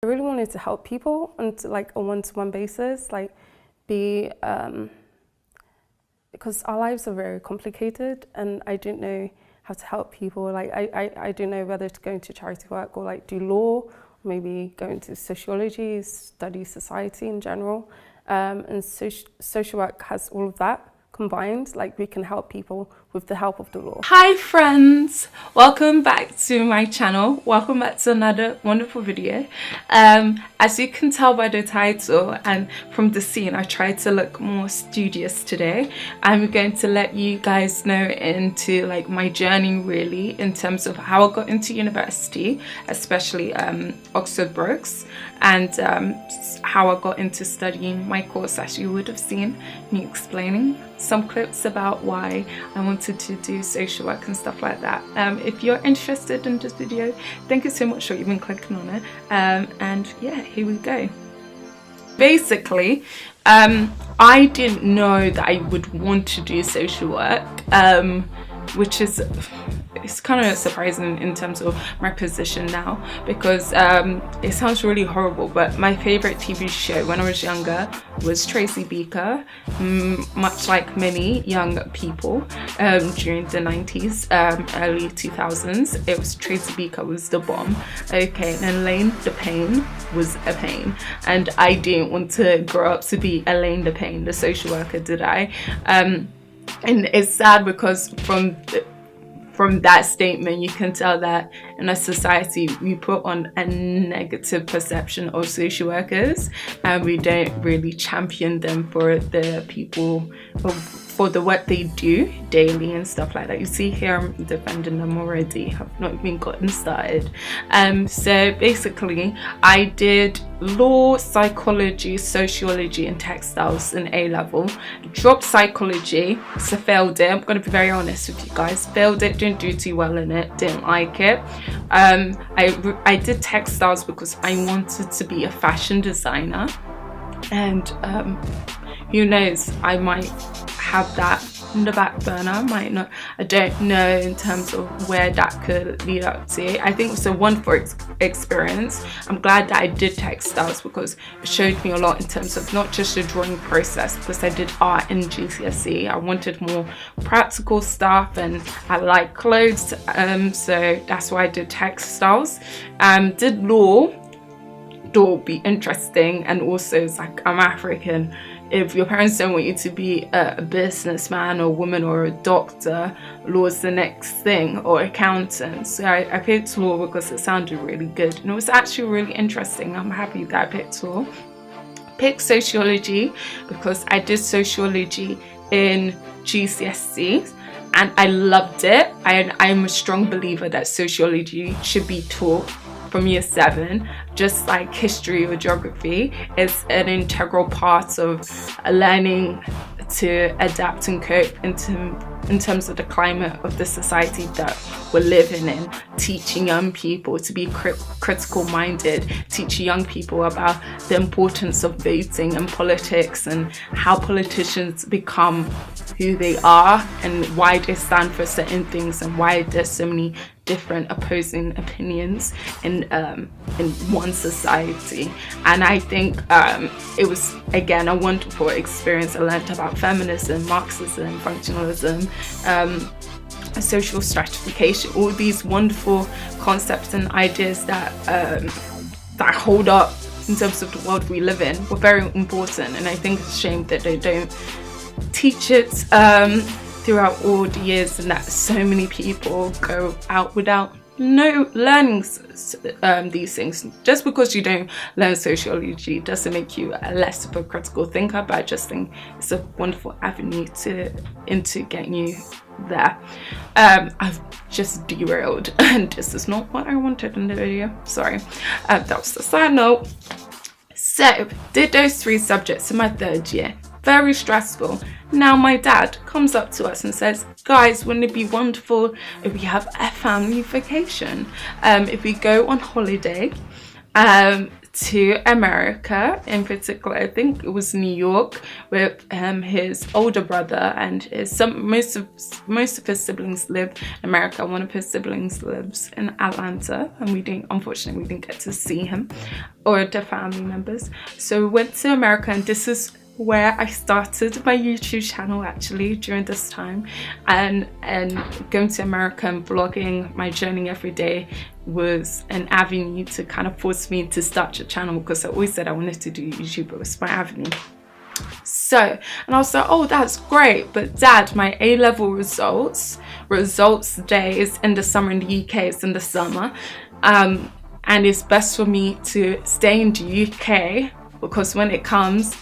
I really wanted to help people on like a one-to-one basis, like because our lives are very complicated and I didn't know how to help people. Like I didn't know whether to go into charity work or like do law, or maybe go into sociology, study society in general. And social work has all of that combined, like we can help people with the help of the law. Hi friends, welcome back to my channel. Welcome back to another wonderful video. As you can tell by the title and from the scene, I tried to look more studious today. I'm going to let you guys know into like my journey really in terms of how I got into university, especially Oxford Brookes, and how I got into studying my course, as you would have seen me explaining some clips about why I wanted to do social work and stuff like that. If you're interested in this video, thank you so much for even clicking on it, and yeah, here we go. Basically, I didn't know that I would want to do social work, which is it's kind of surprising in terms of my position now, because it sounds really horrible, but my favorite TV show when I was younger was Tracy Beaker, much like many young people during the 90s, early 2000s. It was Tracy Beaker was the bomb, okay, and Elaine the Pain was a pain, and I didn't want to grow up to be Elaine the Pain, the social worker, did I? And it's sad because from that statement you can tell that in a society we put on a negative perception of social workers and we don't really champion them for the people for the work they do daily and stuff like that. You see here I'm defending them already, have not even gotten started. So basically I did law, psychology, sociology and textiles in A-level. Dropped psychology, so failed it. I'm gonna be very honest with you guys, failed it, didn't do too well in it, didn't like it. I did textiles because I wanted to be a fashion designer, and who knows, I might have that in the back burner, might not, I don't know in terms of where that could lead up to. I think it's a wonderful experience. I'm glad that I did textiles because it showed me a lot in terms of not just the drawing process, because I did art in GCSE. I wanted more practical stuff and I like clothes, so that's why I did textiles. Did law. Law would be interesting, and also it's like I'm African. If your parents don't want you to be a businessman or woman or a doctor, law is the next thing, or accountant. So I picked law because it sounded really good and it was actually really interesting. I'm happy that I picked law. Picked sociology because I did sociology in GCSE and I loved it. I'm a strong believer that sociology should be taught from year 7, just like history or geography. Is an integral part of learning to adapt and cope in terms of the climate of the society that we're living in. Teaching young people to be critical minded, teaching young people about the importance of voting and politics and how politicians become who they are and why they stand for certain things and why there's so many different opposing opinions in one society. And I think it was again a wonderful experience. I learned about feminism, Marxism, functionalism, social stratification, all these wonderful concepts and ideas that hold up in terms of the world we live in were very important. And I think it's a shame that they don't teach it throughout all the years, and that so many people go out without learning these things. Just because you don't learn sociology doesn't make you less of a critical thinker, but I just think it's a wonderful avenue into getting you there. I've just derailed and this is not what I wanted in the video, sorry. That was the side note. So did those 3 subjects in my 3rd year. Very stressful. Now my dad comes up to us and says, guys, wouldn't it be wonderful if we have a family vacation, if we go on holiday to America, in particular, I think it was New York, with his older brother and most of his siblings lived in America. One of his siblings lives in Atlanta, and unfortunately we didn't get to see him or the family members. So we went to America, and this is where I started my YouTube channel actually during this time, and going to America and vlogging my journey every day was an avenue to kind of force me to start a channel, because I always said I wanted to do YouTube. It was my avenue. So, and I was like, oh, that's great, but Dad, my A-level results day is in the summer in the UK. It's in the summer, and it's best for me to stay in the UK, because when it comes,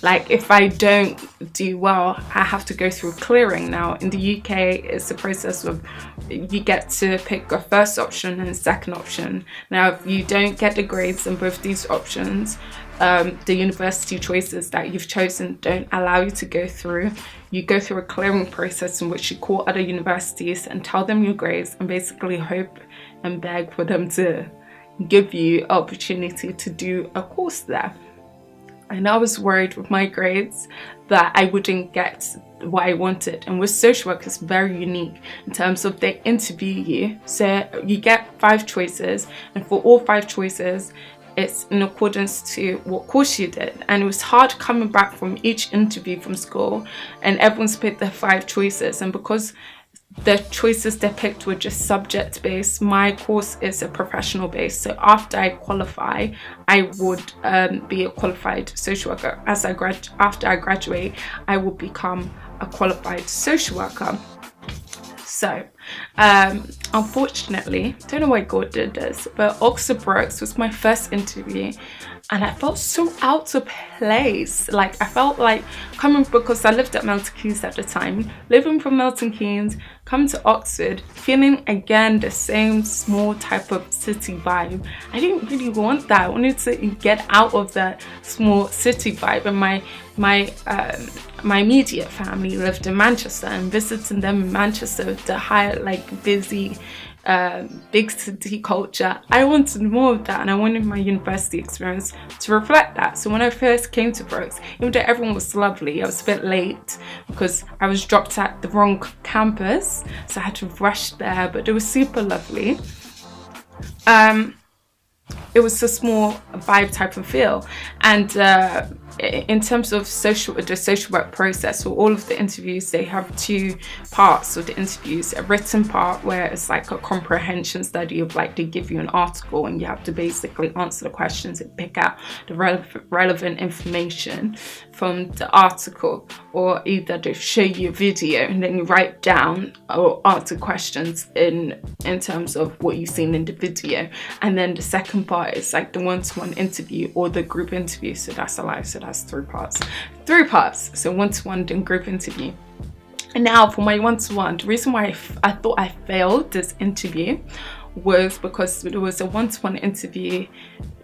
like, if I don't do well, I have to go through clearing. Now in the UK, it's a process of, you get to pick a first option and a second option. Now if you don't get the grades in both these options, the university choices that you've chosen don't allow you to go through. You go through a clearing process in which you call other universities and tell them your grades, and basically hope and beg for them to give you opportunity to do a course there. And I was worried with my grades that I wouldn't get what I wanted. And with social work, it's very unique in terms of they interview you. So you get 5 choices, and for all 5 choices, it's in accordance to what course you did. And it was hard coming back from each interview from school, and everyone's picked their 5 choices. And because the choices they picked were just subject based, my course is a professional based. So after I qualify, I would be a qualified social worker. After I graduate, I will become a qualified social worker. So unfortunately, don't know why God did this, but Oxford Brookes was my first interview, and I felt so out of place. Like, I felt like coming, because I lived at Milton Keynes at the time, living from Milton Keynes, coming to Oxford, feeling again the same small type of city vibe. I didn't really want that. I wanted to get out of that small city vibe. And my immediate family lived in Manchester, and visiting them in Manchester, the high, like, busy big city culture, I wanted more of that, and I wanted my university experience to reflect that. So when I first came to Brookes, even though everyone was lovely, I was a bit late because I was dropped at the wrong campus, so I had to rush there, but it was super lovely. It was a small vibe type of feel. And in terms of the social work process, for all of the interviews, they have 2 parts of the interviews. A written part where it's like a comprehension study of, like, they give you an article and you have to basically answer the questions and pick out the relevant information from the article, or either they show you a video and then you write down or answer questions in terms of what you've seen in the video. And then the second part is like the one-to-one interview or the group interview. So that's alive. So that's 3 parts. So one-to-one, then group interview. And now for my one-to-one, the reason why I thought I failed this interview was because it was a one-to-one interview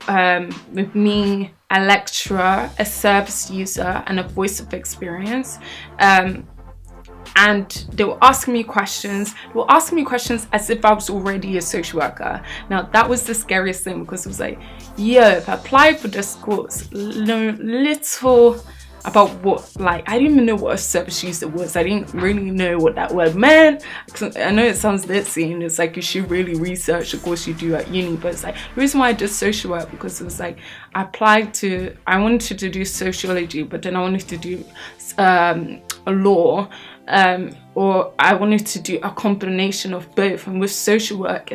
with me, a lecturer, a service user, and a voice of experience. And they were asking me questions. They were asking me questions as if I was already a social worker. Now that was the scariest thing, because it was like, yo, if I applied for this course, little about what, like, I didn't even know what a service user was. I didn't really know what that word meant. I know it sounds ditzy, and it's like you should really research the course you do at uni, but it's like the reason why I did social work, because it was like I wanted to do sociology, but then I wanted to do a law, or I wanted to do a combination of both. And with social work,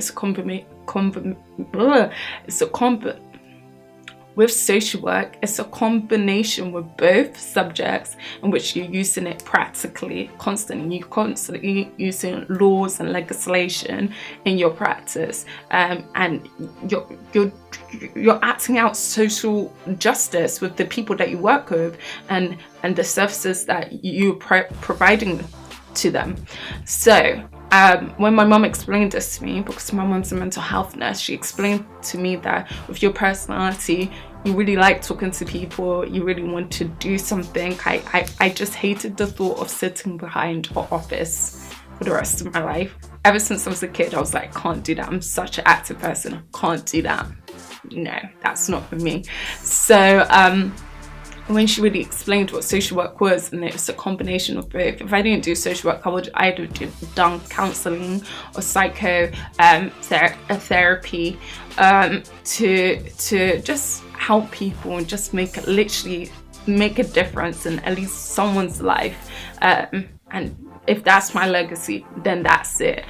with social work, it's a combination with both subjects in which you're using it practically, constantly. You're constantly using laws and legislation in your practice, and you're acting out social justice with the people that you work with and the services that you're providing to them. So when my mum explained this to me, because my mum's a mental health nurse, she explained to me that with your personality, you really like talking to people, you really want to do something. I just hated the thought of sitting behind an office for the rest of my life. Ever since I was a kid, I was like, can't do that. I'm such an active person, can't do that. no, that's not for me. So when she really explained what social work was, and it was a combination of both. If I didn't do social work, I would either done counselling or therapy to just help people and just literally make a difference in at least someone's life. And if that's my legacy, then that's it.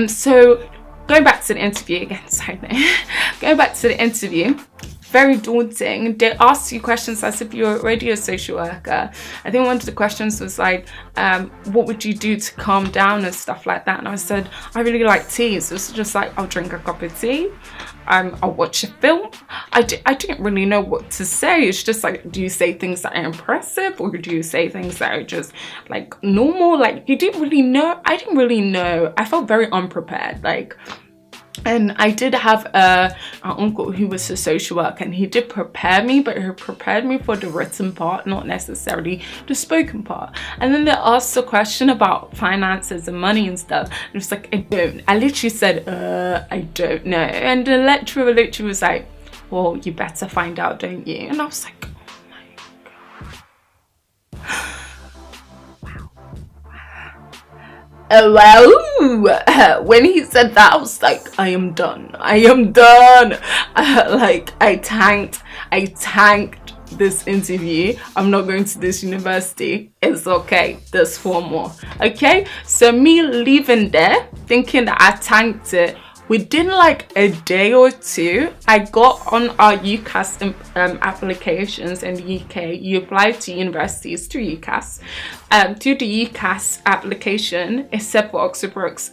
So going back to the interview again, sorry, going back to the interview, very daunting. They asked you questions as if you're already a social worker. I think one of the questions was like, what would you do to calm down and stuff like that? And I said, I really like tea. So it's just like, I'll drink a cup of tea. I'll watch a film. I didn't really know what to say. It's just like, do you say things that are impressive, or do you say things that are just like normal? Like, you didn't really know. I didn't really know. I felt very unprepared. Like, and I did have an uncle who was a social worker, and he did prepare me, but he prepared me for the written part, not necessarily the spoken part. And then they asked a question about finances and money and stuff. And it was like, I literally said, I don't know. And the lecturer literally was like, well, you better find out, don't you? And I was like, wow. When he said that, I was like, I am done. Like, I tanked this interview. I'm not going to this university. It's okay, there's 4 more. Okay, so me leaving there thinking that I tanked it, within like a day or two, I got on our UCAS applications in the UK. You apply to universities through UCAS. Do the UCAS application, except for Oxford Brookes,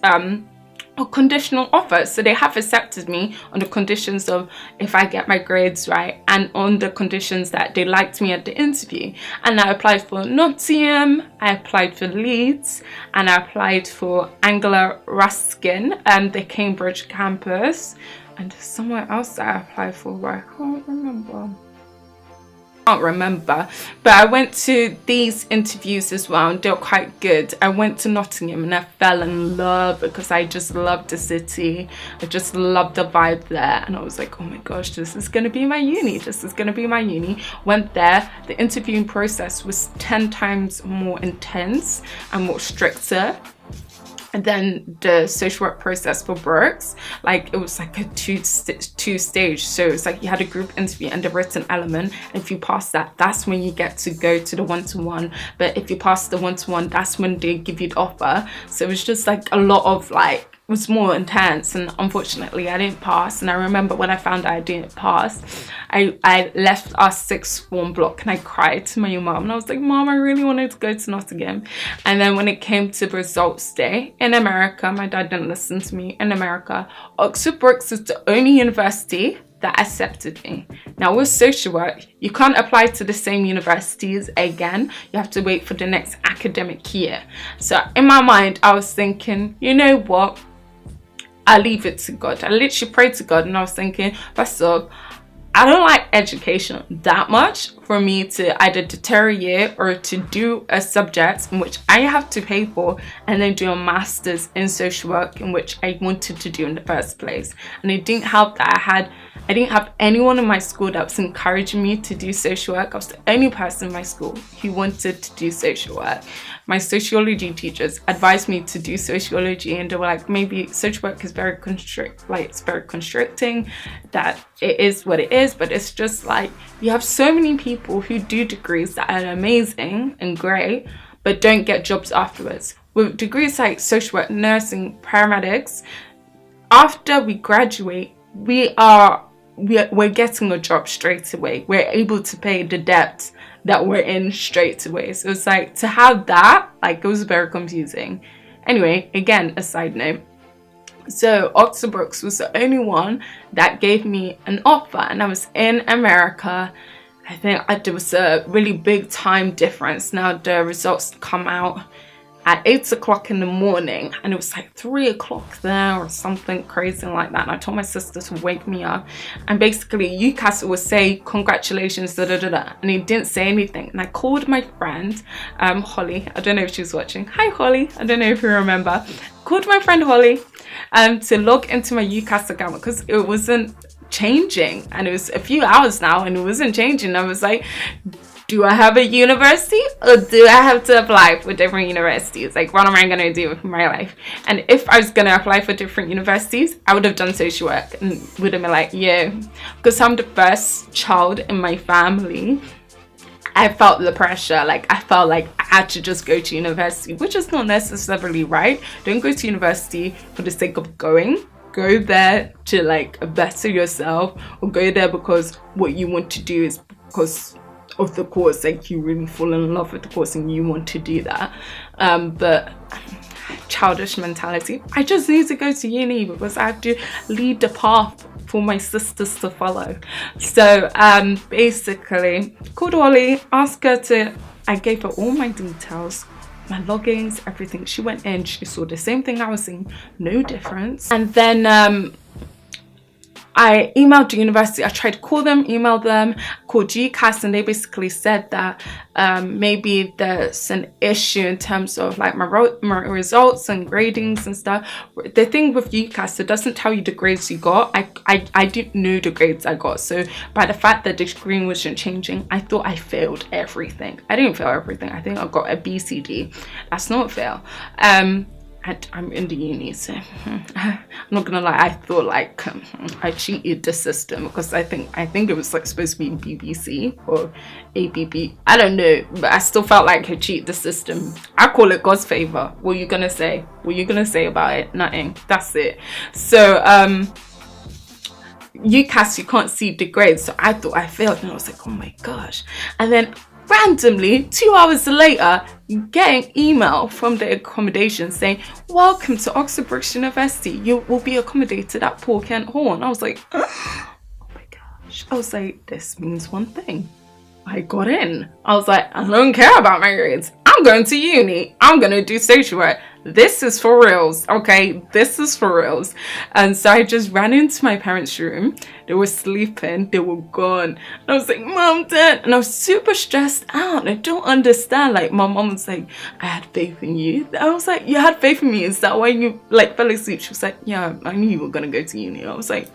a conditional offer. So they have accepted me on the conditions of if I get my grades right, and on the conditions that they liked me at the interview. And I applied for Nottingham, I applied for Leeds, and I applied for Anglia Ruskin, the Cambridge campus, and there's somewhere else that I applied for where I can't remember, but I went to these interviews as well, and they're quite good. I went to Nottingham and I fell in love because I just loved the city. I just loved the vibe there, and I was like, oh my gosh, this is gonna be my uni. Went there. The interviewing process was 10 times more intense and more stricter. And then the social work process for Brookes, like, it was like a two stage. So it's like you had a group interview and a written element. And if you pass that, that's when you get to go to the one-to-one. But if you pass the one-to-one, that's when they give you the offer. So it was just like a lot of like, it was more intense, and unfortunately I didn't pass. And I remember when I found out I didn't pass, I left our 6th form block and I cried to my mom, and I was like, Mom, I really wanted to go to Nottingham. And then when it came to results day in America, my dad didn't listen to me. In America, Oxford Brookes is the only university that accepted me. Now with social work, you can't apply to the same universities again. You have to wait for the next academic year. So in my mind, I was thinking, you know what? I leave it to God. I literally prayed to God, and I was thinking, first of all, I don't like education that much for me to either deter a year or to do a subject in which I have to pay for and then do a master's in social work, in which I wanted to do in the first place. And it didn't help that I didn't have anyone in my school that was encouraging me to do social work. I was the only person in my school who wanted to do social work. My sociology teachers advised me to do sociology, and they were like, maybe social work is very it's very constricting, that it is what it is. But it's just like, you have so many people who do degrees that are amazing and great, but don't get jobs afterwards. With degrees like social work, nursing, paramedics, after we graduate, we're getting a job straight away. We're able to pay the debt that we're in straight away. So it's like, to have that, like, it was very confusing. Anyway, again, a side note. So Oxford Brookes was the only one that gave me an offer, and I was in America. I think there was a really big time difference. Now the results come out at 8 o'clock in the morning, and it was like 3 o'clock there or something crazy like that. And I told my sister to wake me up, and basically UCAS would say congratulations, and he didn't say anything. And I called my friend Holly. I don't know if she's watching. Hi Holly, I don't know if you remember. Called my friend Holly to log into my UCAS account, because it wasn't changing, and it was a few hours now and it wasn't changing. I was like, do I have a university, or do I have to apply for different universities? Like, what am I going to do with my life? And if I was going to apply for different universities, I would have done social work and would have been like, yeah, because I'm the first child in my family. I felt the pressure. Like, I felt like I had to just go to university, which is not necessarily right. Don't go to university for the sake of going. Go there to like better yourself, or go there because what you want to do is because of the course, like you really fall in love with the course and you want to do that. But childish mentality, I just need to go to uni because I have to lead the path for my sisters to follow. So basically called Ollie, asked her to, I gave her all my details, my logins, everything. She went in, she saw the same thing I was seeing, no difference. And then I emailed the university. I tried to call them, email them, called GCAS, and they basically said that maybe there's an issue in terms of like my results and gradings and stuff. The thing with UCAS, it doesn't tell you the grades you got. I didn't know the grades I got, so by the fact that the screen wasn't changing, I thought I failed everything. I didn't fail everything. I think I got a BCD. That's not a fail. I'm in the uni, so I'm not gonna lie, I thought like I cheated the system, because I think it was like supposed to be BBC or APP, I don't know, but I still felt like I cheated the system. I call it God's favor. What are you gonna say? What are you gonna say about it? Nothing. That's it. So UCAS, you can't see the grades, so I thought I failed, and I was like, oh my gosh. And then randomly 2 hours later, get an email from the accommodation saying, welcome to Oxford Brookes University, you will be accommodated at Paul Kent Hall. And I was like, oh my gosh. I was like, this means one thing, I got in. I was like, I don't care about my grades, I'm going to uni, I'm gonna do social work. This is for reals, okay? This is for reals. And so I just ran into my parents' room. They were sleeping, they were gone. And I was like, Mom, Dad. And I was super stressed out. I don't understand. Like, my mom was like, I had faith in you. I was like, you had faith in me? Is that why you like fell asleep? She was like, yeah, I knew you were gonna go to uni. I was like,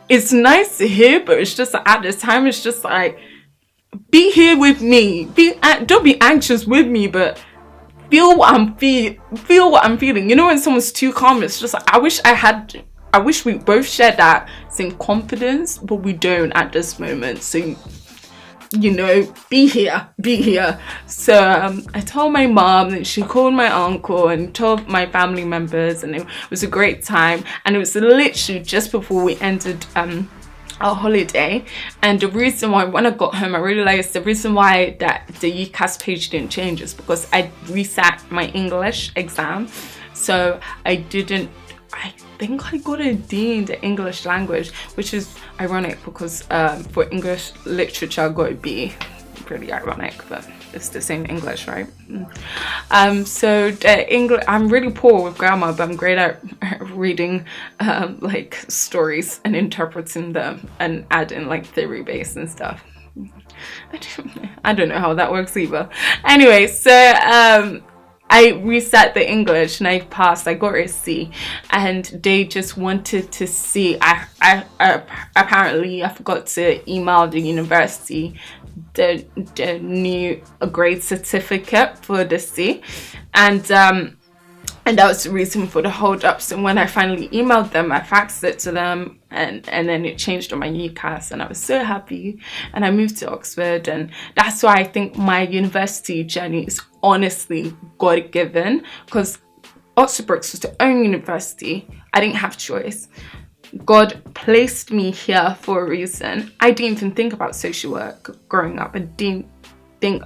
it's nice to hear, but it's just like, at this time, it's just like, be here with me. Don't be anxious with me, but feel what I'm feeling. You know, when someone's too calm, it's just like, I wish we both shared that same confidence, but we don't at this moment. So, you know, be here. So I told my mom, and she called my uncle and told my family members, and it was a great time. And it was literally just before we ended our holiday. And the reason why, when I got home, I realized the reason why that the UCAS page didn't change is because I resat my English exam. So I think I got a D in the English language, which is ironic because for English literature I got a B. Pretty ironic, but it's the same English, right? So the English, I'm really poor with grammar, but I'm great at reading like stories and interpreting them and adding like theory base and stuff. I don't know how that works either. Anyway, so I reset the English and I passed. I got a C, and they just wanted to see. I apparently I forgot to email the university the new grade certificate for the C, and that was the reason for the hold up. So when I finally emailed them, I faxed it to them, and then it changed on my UCAS, and I was so happy, and I moved to Oxford. And that's why I think my university journey is honestly God-given, because Oxford Brookes was the only university I didn't have choice. God placed me here for a reason. I didn't even think about social work growing up. I didn't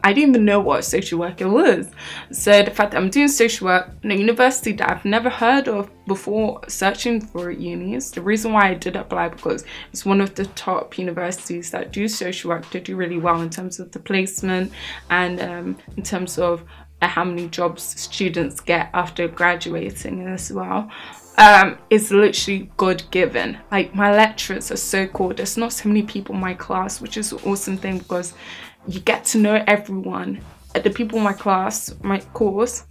even know what social worker was. So the fact that I'm doing social work in a university that I've never heard of before searching for unis, the reason why I did apply, because it's one of the top universities that do social work. They do really well in terms of the placement and in terms of how many jobs students get after graduating as well. It's literally God-given. Like, my lecturers are so cool. There's not so many people in my class, which is an awesome thing, because you get to know everyone. The people in my class, my course,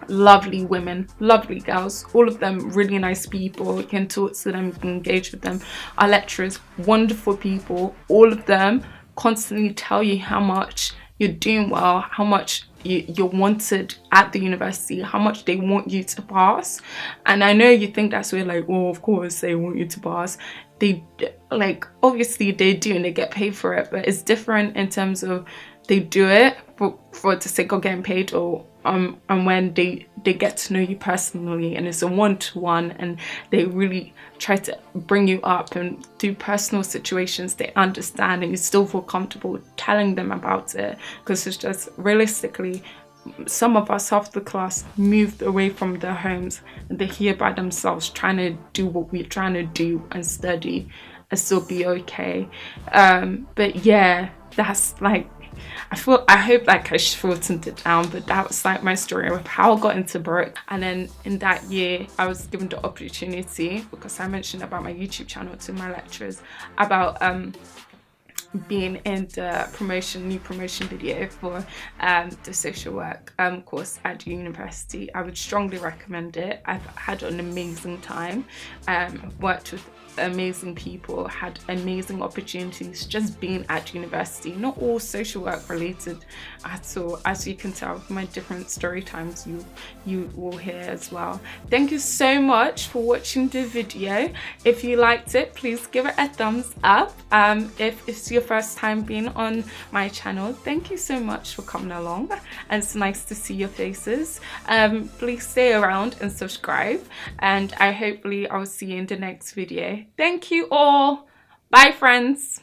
lovely women, lovely girls, all of them really nice people. You can talk to them, you can engage with them. Our lecturers, wonderful people, all of them constantly tell you how much you're doing well, how much you're wanted at the university, how much they want you to pass. And I know you think that's where, like, oh, of course they want you to pass. They, like, obviously they do, and they get paid for it, but it's different in terms of they do it for the sake of getting paid, or and when they get to know you personally, and it's a one-to-one, and they really try to bring you up and do personal situations they understand, and you still feel comfortable telling them about it, because it's just realistically, some of us, half the class, moved away from their homes and they're here by themselves trying to do what we're trying to do and study and still be okay. But yeah, that's like, I hope like I shortened it down, but that was like my story of how I got into Brookes. And then in that year I was given the opportunity, because I mentioned about my YouTube channel to my lecturers, about being in the new promotion video for the social work course at university. I would strongly recommend it. I've had an amazing time, worked with amazing people, had amazing opportunities just being at university. Not all social work related at all, as you can tell from my different story times you will hear as well. Thank you so much for watching the video. If you liked it, please give it a thumbs up. If it's your first time being on my channel, thank you so much for coming along, and it's nice to see your faces. Please stay around and subscribe, and hopefully I'll see you in the next video. Thank you all. Bye, friends.